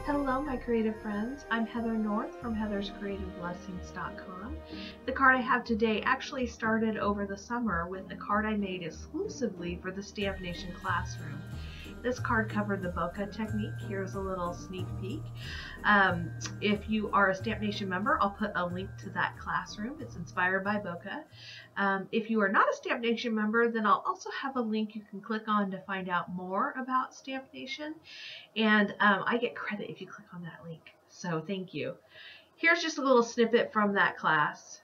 Hello, my creative friends. I'm Heather North from heatherscreativeblessings.com. The card I have today actually started over the summer with a card I made exclusively for the StampNation classroom. This card covered the bokeh technique. Here's a little sneak peek. If you are a StampNation member, I'll put a link to that classroom. It's inspired by bokeh. If you are not a StampNation member, then I'll also have a link you can click on to find out more about StampNation. And I get credit if you click on that link. So thank you. Here's just a little snippet from that class.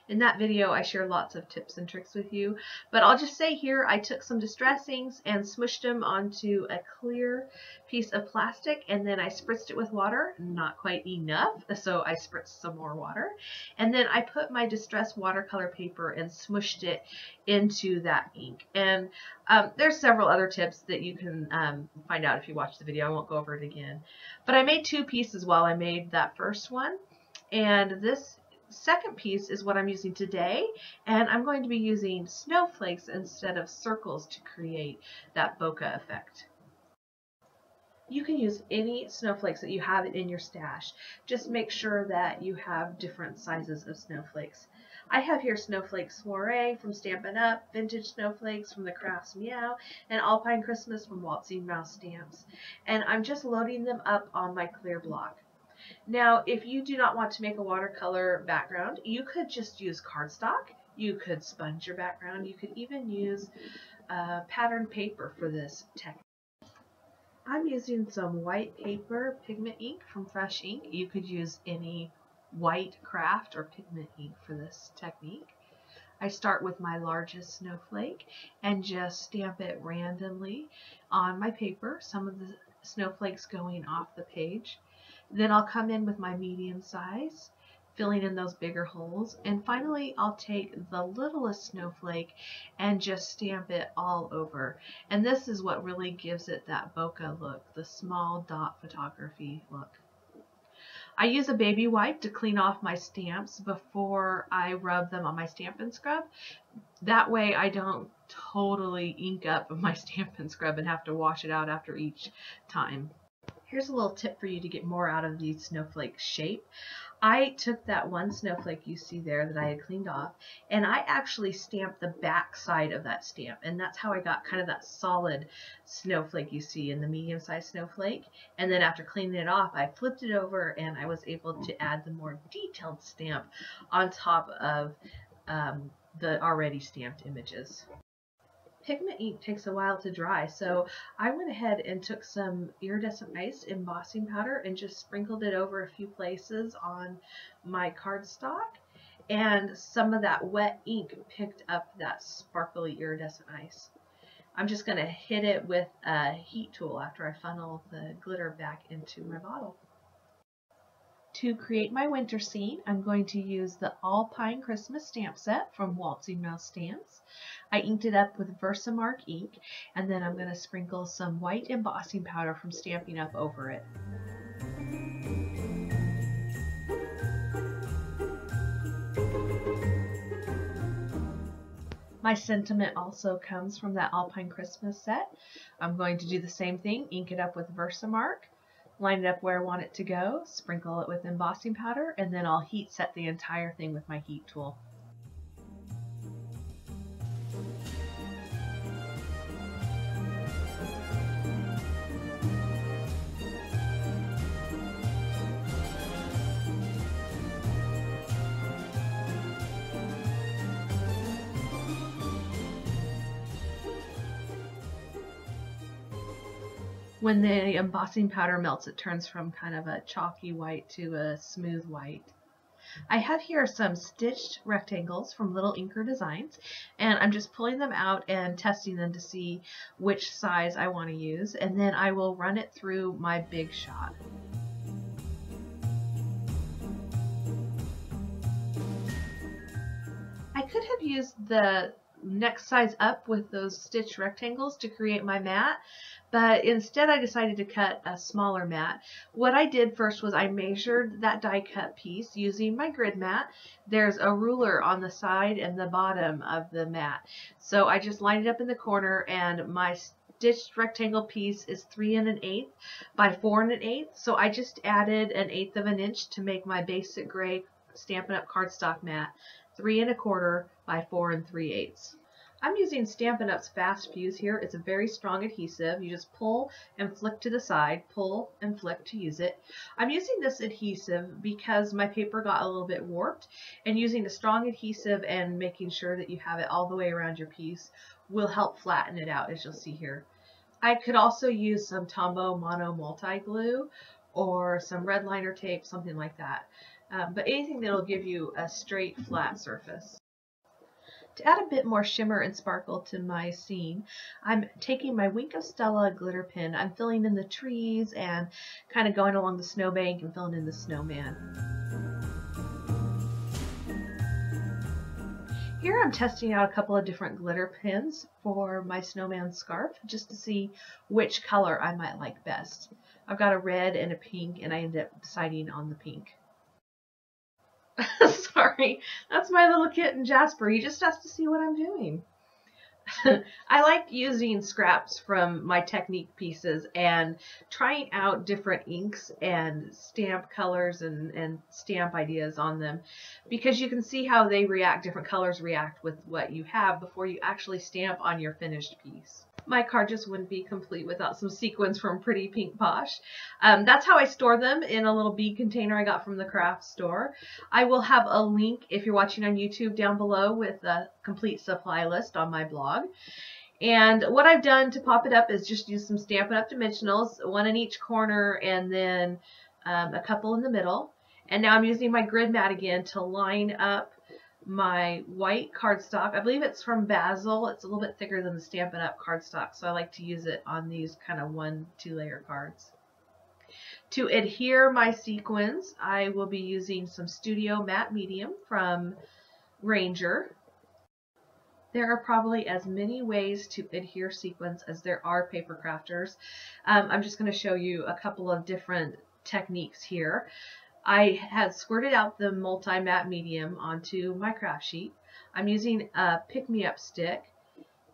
In that video, I share lots of tips and tricks with you, but I'll just say here, I took some distress inks and smushed them onto a clear piece of plastic, and then I spritzed it with water, not quite enough, so I spritzed some more water, and then I put my distress watercolor paper and smushed it into that ink. And there's several other tips that you can find out if you watch the video. I won't go over it again, but I made two pieces while I made that first one, and this second piece is what I'm using today, and I'm going to be using snowflakes instead of circles to create that bokeh effect. You can use any snowflakes that you have in your stash. Just make sure that you have different sizes of snowflakes. I have here Snowflake Soiree from Stampin' Up, Vintage Snowflakes from the Crafts Meow, and Alpine Christmas from Waltzing Mouse Stamps. And I'm just loading them up on my clear block. Now, if you do not want to make a watercolor background, you could just use cardstock. You could sponge your background. You could even use patterned paper for this technique. I'm using some white paper pigment ink from Fresh Ink. You could use any white craft or pigment ink for this technique. I start with my largest snowflake and just stamp it randomly on my paper, some of the snowflakes going off the page. Then I'll come in with my medium size, filling in those bigger holes. And finally, I'll take the littlest snowflake and just stamp it all over. And this is what really gives it that bokeh look, the small dot photography look. I use a baby wipe to clean off my stamps before I rub them on my Stampin' Scrub. That way I don't totally ink up my Stampin' Scrub and have to wash it out after each time. Here's a little tip for you to get more out of the snowflake shape. I took that one snowflake you see there that I had cleaned off, and I actually stamped the back side of that stamp, and that's how I got kind of that solid snowflake you see in the medium-sized snowflake. And then after cleaning it off, I flipped it over and I was able to add the more detailed stamp on top of the already stamped images. Pigment ink takes a while to dry, so I went ahead and took some iridescent ice embossing powder and just sprinkled it over a few places on my cardstock, and some of that wet ink picked up that sparkly iridescent ice. I'm just going to hit it with a heat tool after I funnel the glitter back into my bottle. To create my winter scene, I'm going to use the Alpine Christmas stamp set from Waltzing Mouse Stamps. I inked it up with Versamark ink, and then I'm going to sprinkle some white embossing powder from Stampin' Up over it. My sentiment also comes from that Alpine Christmas set. I'm going to do the same thing, ink it up with Versamark, line it up where I want it to go, sprinkle it with embossing powder, and then I'll heat set the entire thing with my heat tool. When the embossing powder melts, it turns from kind of a chalky white to a smooth white. I have here some stitched rectangles from Little Inker Designs, and I'm just pulling them out and testing them to see which size I want to use, and then I will run it through my Big Shot. I could have used the next size up with those stitched rectangles to create my mat, but instead I decided to cut a smaller mat. What I did first was I measured that die cut piece using my grid mat. There's a ruler on the side and the bottom of the mat, so I just lined it up in the corner, and my stitched rectangle piece is 3 1/8 by 4 1/8, so I just added 1/8 of an inch to make my basic gray Stampin' Up! Cardstock mat 3 1/4 by 4 3/8. I'm using Stampin' Up's Fast Fuse here. It's a very strong adhesive. You just pull and flick to the side, pull and flick to use it. I'm using this adhesive because my paper got a little bit warped, and using a strong adhesive and making sure that you have it all the way around your piece will help flatten it out, as you'll see here. I could also use some Tombow Mono Multi Glue or some red liner tape, something like that. But anything that will give you a straight, flat surface. To add a bit more shimmer and sparkle to my scene, I'm taking my Wink of Stella glitter pen. I'm filling in the trees and kind of going along the snowbank and filling in the snowman. Here I'm testing out a couple of different glitter pens for my snowman scarf just to see which color I might like best. I've got a red and a pink, and I ended up deciding on the pink. Sorry, that's my little kitten Jasper. He just has to see what I'm doing. I like using scraps from my technique pieces and trying out different inks and stamp colors and stamp ideas on them, because you can see how they react, different colors react with what you have before you actually stamp on your finished piece. My card just wouldn't be complete without some sequins from Pretty Pink Posh. That's how I store them, in a little bead container I got from the craft store. I will have a link, if you're watching on YouTube, down below with a complete supply list on my blog. And what I've done to pop it up is just use some Stampin' Up! Dimensionals, one in each corner and then a couple in the middle. And now I'm using my grid mat again to line up my white cardstock. I believe it's from Basil. It's a little bit thicker than the Stampin' Up! Cardstock, so I like to use it on these kind of 1-2 layer cards. To adhere my sequins, I will be using some Studio Matte Medium from Ranger. There are probably as many ways to adhere sequins as there are paper crafters. I'm just going to show you a couple of different techniques here. I had squirted out the multi-matte medium onto my craft sheet. I'm using a pick-me-up stick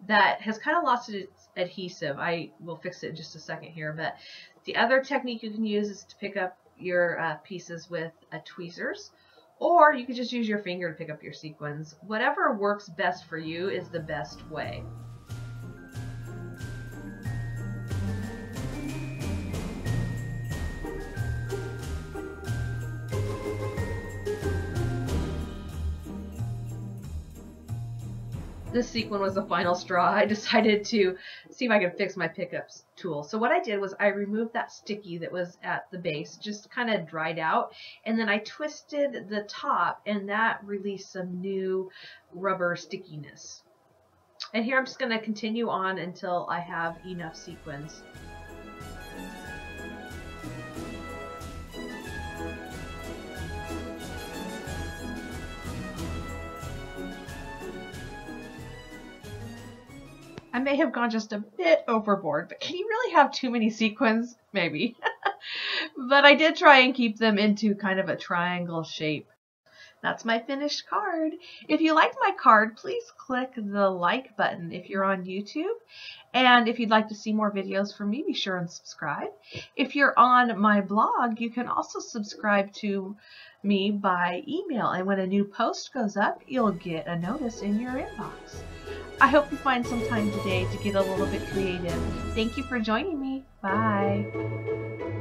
that has kind of lost its adhesive. I will fix it in just a second here, but the other technique you can use is to pick up your pieces with tweezers, or you could just use your finger to pick up your sequins. Whatever works best for you is the best way. This sequin was the final straw. I decided to see if I could fix my pickups tool. So what I did was I removed that sticky that was at the base, just kind of dried out, and then I twisted the top, and that released some new rubber stickiness. And here I'm just going to continue on until I have enough sequins. I may have gone just a bit overboard, but can you really have too many sequins? Maybe. But I did try and keep them into kind of a triangle shape. That's my finished card. If you liked my card, please click the like button if you're on YouTube. And if you'd like to see more videos from me, be sure and subscribe. If you're on my blog, you can also subscribe to me by email. And when a new post goes up, you'll get a notice in your inbox. I hope you find some time today to get a little bit creative. Thank you for joining me. Bye.